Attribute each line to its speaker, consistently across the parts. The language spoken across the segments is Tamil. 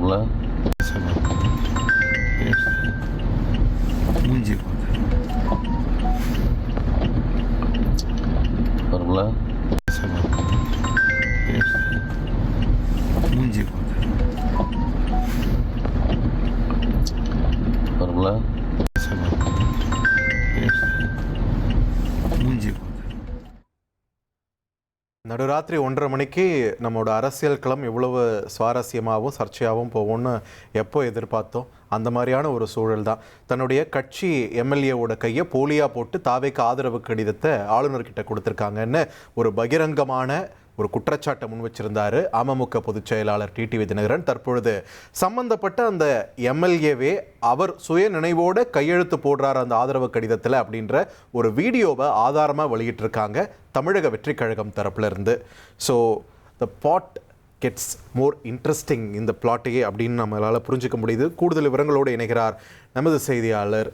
Speaker 1: வரும்ல
Speaker 2: மூஞ்சி
Speaker 1: வரும்ல
Speaker 2: மூஞ்சி
Speaker 1: வரும்ல
Speaker 2: மூஞ்சி
Speaker 3: நடுராத்திரி 1:30 மணிக்கு நம்மளோட அரசியல் களம் இவ்வளவு சுவாரஸ்யமாகவும் சர்ச்சையாகவும் போகும்னு எப்போ எதிர்பார்த்தோம். அந்த மாதிரியான ஒரு சூழல் தான். தன்னுடைய கட்சி எம்எல்ஏவோட கையை போலியாக போட்டு தாவேக்கு ஆதரவு கடிதத்தை ஆளுநர்கிட்ட கொடுத்துருக்காங்கன்னு ஒரு பகிரங்கமான ஒரு குற்றச்சாட்டை முன் வச்சிருந்தாரு அமமுக பொதுச் செயலாளர் டிடிவி தினகரன். தற்பொழுது சம்பந்தப்பட்ட அந்த எம்எல்ஏவே அவர் சுய நினைவோட கையெழுத்து போடுறார் அந்த ஆதரவு கடிதத்தில் அப்படின்ற ஒரு வீடியோவை ஆதாரமாக வெளியிட்டிருக்காங்க தமிழக வெற்றி கழகம் தரப்புல இருந்து. So the plot gets more interesting இந்த பிளாட்டையே அப்படின்னு நம்மளால் புரிஞ்சுக்க முடியுது. கூடுதல் விவரங்களோடு இணைகிறார் நமது செய்தியாளர்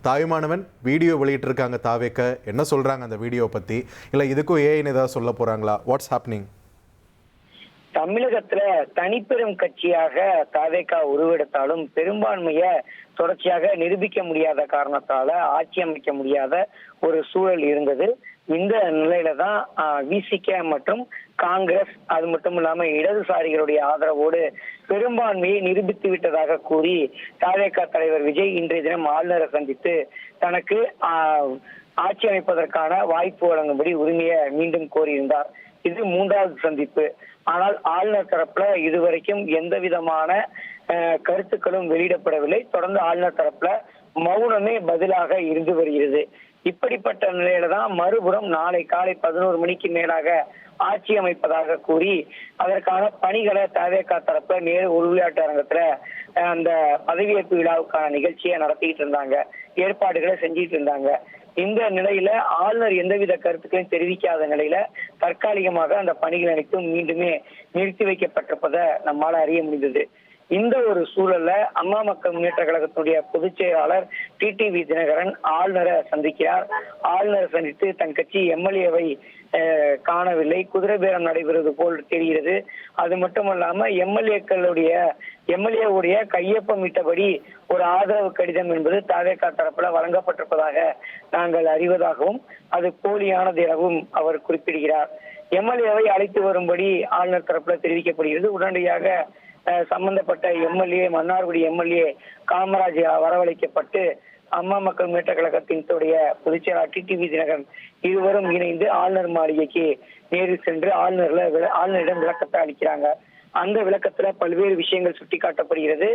Speaker 3: தாயுமானவன். வீடியோ வெளியிட்டிருக்காங்க தாவேக்க, என்ன சொல்கிறாங்க அந்த வீடியோ பற்றி? இல்லை இதுக்கும் ஏன்னு ஏதாவது சொல்ல போகிறாங்களா? What's happening?
Speaker 4: தமிழகத்துல தனிப்பெரும் கட்சியாக தாவேகா உருவெடுத்தாலும் பெரும்பான்மையை தொடர்ச்சியாக நிரூபிக்க முடியாத காரணத்தால ஆட்சி அமைக்க முடியாத ஒரு சூழல் இருந்தது. இந்த நிலையில தான் விசிக மற்றும் காங்கிரஸ், அது மட்டும் இல்லாம இடதுசாரிகளுடைய ஆதரவோடு பெரும்பான்மையை நிரூபித்து விட்டதாக கூறி தாவேகா தலைவர் விஜய் இன்றைய தினம் ஆளுநரை சந்தித்து தனக்கு ஆட்சி அமைப்பதற்கான வாய்ப்பு வழங்கும்படி உரிமையை மீண்டும் கோரியிருந்தார். இது 3வது சந்திப்பு. ஆனால் ஆளுநர் தரப்புல இதுவரைக்கும் எந்த விதமான கருத்துக்களும் வெளியிடப்படவில்லை. தொடர்ந்து ஆளுநர் தரப்புல மௌனமே பதிலாக இருந்து வருகிறது. இப்படிப்பட்ட நிலையில தான் மறுபுறம் நாளை காலை 11 மணிக்கு மேலாக ஆட்சி அமைப்பதாக கூறி அதற்கான பணிகளை தாவேகா தரப்புல நேரு விளையாட்டு அரங்கத்துல அந்த பதவியேற்பு விழாவுக்கான நிகழ்ச்சியை நடத்திட்டு இருந்தாங்க, ஏற்பாடுகளை செஞ்சிட்டு இருந்தாங்க. இந்த நிலையில ஆளுநர் எந்தவித கருத்துக்களையும் தெரிவிக்காத நிலையில தற்காலிகமாக அந்த பணிகள் அனைத்தும் மீண்டுமே நிறுத்தி வைக்கப்பட்டிருப்பதை நம்மால அறிய முடிந்தது. இந்த ஒரு சூழல்ல அம்மா மக்கள் முன்னேற்ற கழகத்துடைய பொதுச் செயலாளர் டிடிவி தினகரன் ஆளுநரை சந்திக்கிறார். ஆளுநரை சந்தித்து தன் கட்சி எம்எல்ஏவை காணவில்லை, குதிரை பேரம் நடைபெறுவது போல் தெரிகிறது. அது மட்டுமல்லாம எம்எல்ஏவுடைய கையொப்பமிட்டபடி ஒரு ஆதரவு கடிதம் என்பது தாவேகா தரப்புல வழங்கப்பட்டிருப்பதாக நாங்கள் அறிவதாகவும் அது போலியானது எனவும் அவர் குறிப்பிடுகிறார். எம்எல்ஏவை அழைத்து வரும்படி ஆளுநர் தரப்புல தெரிவிக்கப்படுகிறது. உடனடியாக சம்பந்தப்பட்ட எம்எல்ஏ மன்னார்குடி எம்எல்ஏ காமராஜ் வரவழைக்கப்பட்டு அம்மா மக்கள் முன்னேற்ற கழகத்தின் பொதுச் செயலாளர் டிடிவி தினகரன் இருவரும் இணைந்து ஆளுநர் மாளிகைக்கு நேரில் சென்று ஆளுநரிடம் விளக்கத்தை அளிக்கிறாங்க. அந்த விளக்கத்துல பல்வேறு விஷயங்கள் சுட்டிக்காட்டப்படுகிறது.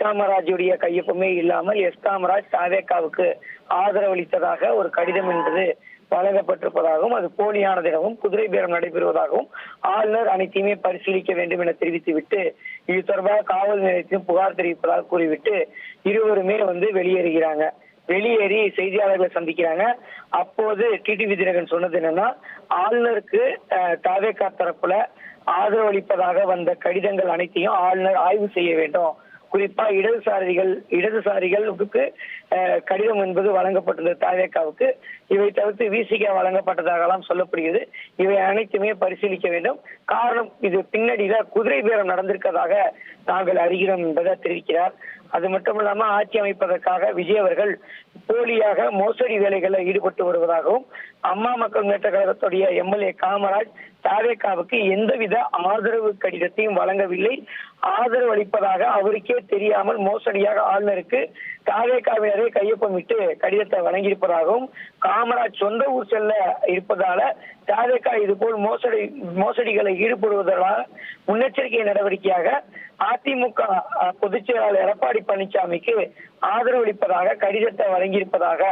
Speaker 4: காமராஜுடைய கையொப்பமே இல்லாமல் காமராஜ் தாவேகாவுக்கு ஆதரவளித்ததாக ஒரு கடிதம் என்பது வழங்கப்பட்டிருப்பதாகவும் அது போலியானது எனவும் குதிரை பேரம் நடைபெறுவதாகவும் ஆளுநர் அனைத்தையுமே பரிசீலிக்க வேண்டும் என தெரிவித்துவிட்டு இது தொடர்பாக காவல் நிலையத்திலும் புகார் தெரிவிப்பதாக கூறிவிட்டு இருவருமே வெளியேறுகிறாங்க. வெளியேறி செய்தியாளர்களை சந்திக்கிறாங்க. அப்போது டிடிவி தினகரன் சொன்னது என்னன்னா, ஆளுநருக்கு தாவேகா தரப்புல ஆதரவு அளிப்பதாக வந்த கடிதங்கள் அனைத்தையும் ஆளுநர் ஆய்வு செய்ய வேண்டும். குறிப்பா இடதுசாரிகளுக்கு கடிதம் என்பது வழங்கப்பட்டது தாவேகாவுக்கு. இவை தவிர்த்து விசிக வழங்கப்பட்டதாகலாம் சொல்லப்படுகிறது. இவை அனைத்துமே பரிசீலிக்க வேண்டும். காரணம் இது பின்னணியில குதிரை பேரம் நடந்திருக்கதாக நாங்கள் அறிகிறோம் என்பதை தெரிவிக்கிறார். அது மட்டும் இல்லாம ஆட்சி அமைப்பதற்காக விஜய் அவர்கள் போலியாக மோசடி வேலைகளில் ஈடுபட்டு வருவதாகவும் அம்மா மக்கள் முன்னேற்ற கழகத்துடைய எம்எல்ஏ காமராஜ் தாவேகாவுக்கு எந்தவித ஆதரவு கடிதத்தையும் வழங்கவில்லை, ஆதரவு அளிப்பதாக அவருக்கே தெரியாமல் மோசடியாக ஆளுநருக்கு தாவேகாவினரே கையொப்பமிட்டு கடிதத்தை வழங்கியிருப்பதாகவும் காமராஜ் சொந்த ஊர் செல்ல இருப்பதால தாவேகா இதுபோல் மோசடிகளை ஈடுபடுவதால முன்னெச்சரிக்கை நடவடிக்கையாக அதிமுக பொதுச் செயலாளர் எடப்பாடி பழனிசாமிக்கு ஆதரவு அளிப்பதாக கடிதத்தை வழங்கியிருப்பதாக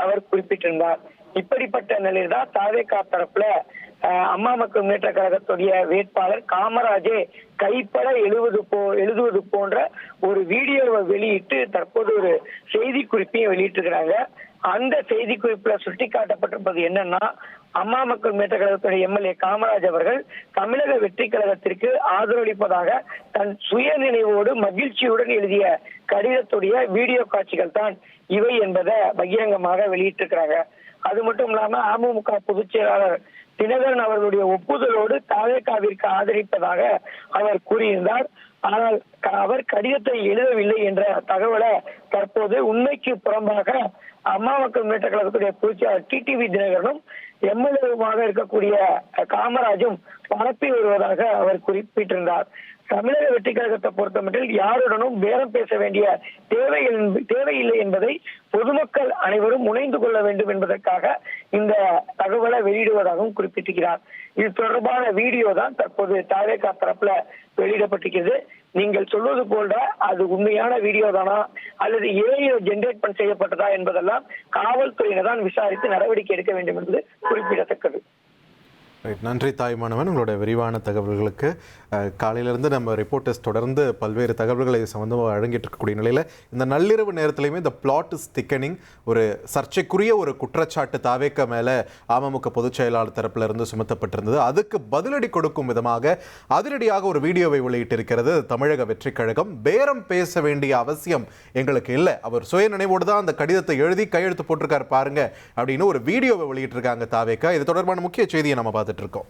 Speaker 4: அவர் குறிப்பிட்டிருந்தார். இப்படிப்பட்ட நிலையில் தான் தாவேகா தரப்புல அம்மா மக்கள் முன்னேற்ற கழகத்துடைய வேட்பாளர் காமராஜே கைப்பட எழுதுவது போன்ற ஒரு வீடியோவை வெளியிட்டு தற்போது ஒரு செய்தி குறிப்பையும் வெளியிட்டிருக்கிறாங்க. அந்த செய்தி குறிப்புல சுட்டிக்காட்டப்பட்டிருப்பது என்னன்னா, அம்மா மக்கள் முன்னேற்ற கழகத்துடைய எம்எல்ஏ காமராஜ் அவர்கள் தமிழக வெற்றி கழகத்திற்கு ஆதரவளிப்பதாக தன் சுய நினைவோடு மகிழ்ச்சியுடன் எழுதிய கடிதத்துடைய வீடியோ காட்சிகள் தான் இவை என்பதை பகிரங்கமாக வெளியிட்டிருக்கிறாங்க. அது மட்டும் இல்லாம அமமுக பொதுச் செயலாளர் தினகரன் அவர்களுடைய ஒப்புதலோடு தாவேகாவிற்கு ஆதரிப்பதாக அவர் கூறியிருந்தார். ஆனால் அவர் கடிதத்தை எழுதவில்லை என்ற தகவலை தற்போது உண்மைக்கு புறம்பாக அம்மா மக்கள் முன்னேற்ற கழகத்துடைய பொதுச்செயலாளர் டிடிவி தினகரனும் எம்எல்ஏவுமாக இருக்கக்கூடிய காமராஜும் பரப்பி வருவதாக அவர் குறிப்பிட்டிருந்தார். தமிழக வெற்றி கழகத்தை பொறுத்தமட்டில் யாருடனும் பேரம் பேச வேண்டிய தேவையில்லை என்பதை பொதுமக்கள் அனைவரும் உணர்ந்து கொள்ள வேண்டும் என்பதற்காக இந்த தகவலை வெளியிடுவதாகவும் குறிப்பிட்டிருக்கிறார். இது தொடர்பான வீடியோ தான் தற்போது தாவேகா தரப்புல வெளியிடப்பட்டிருக்கிறது. நீங்கள் சொல்வது போல அது உண்மையான வீடியோ தானா அல்லது ஏஐ ஜெனரேட் செய்யப்பட்டதா என்பதெல்லாம் காவல்துறையினர் தான் விசாரித்து நடவடிக்கை எடுக்க வேண்டும் என்பது குறிப்பிடத்தக்கது.
Speaker 3: நன்றி தாய்மானவன், உங்களுடைய விரிவான தகவல்களுக்கு. காலையிலேருந்து நம்ம ரிப்போர்ட்டர்ஸ் தொடர்ந்து பல்வேறு தகவல்களை சம்மந்தமாக வழங்கிட்டு இருக்கக்கூடிய நிலையில் இந்த நள்ளிரவு நேரத்திலையுமே இந்த பிளாட் இஸ் திக்கனிங், ஒரு சர்ச்சைக்குரிய ஒரு குற்றச்சாட்டு தாவேக்கா மேலே அமமுக பொதுச் செயலாளர் தரப்பில் இருந்து சுமத்தப்பட்டிருந்தது. அதுக்கு பதிலடி கொடுக்கும் விதமாக அதிரடியாக ஒரு வீடியோவை வெளியிட்டிருக்கிறது தமிழக வெற்றி கழகம். பேரம் பேச வேண்டிய அவசியம் எங்களுக்கு இல்லை, அவர் சுய நினைவோடு தான் அந்த கடிதத்தை எழுதி கையெழுத்து போட்டிருக்காரு பாருங்க அப்படின்னு ஒரு வீடியோவை வெளியிட்டிருக்காங்க தாவேக்கா. இது தொடர்பான முக்கிய செய்தியை நம்ம பார்த்துட்டு இருக்கோம்.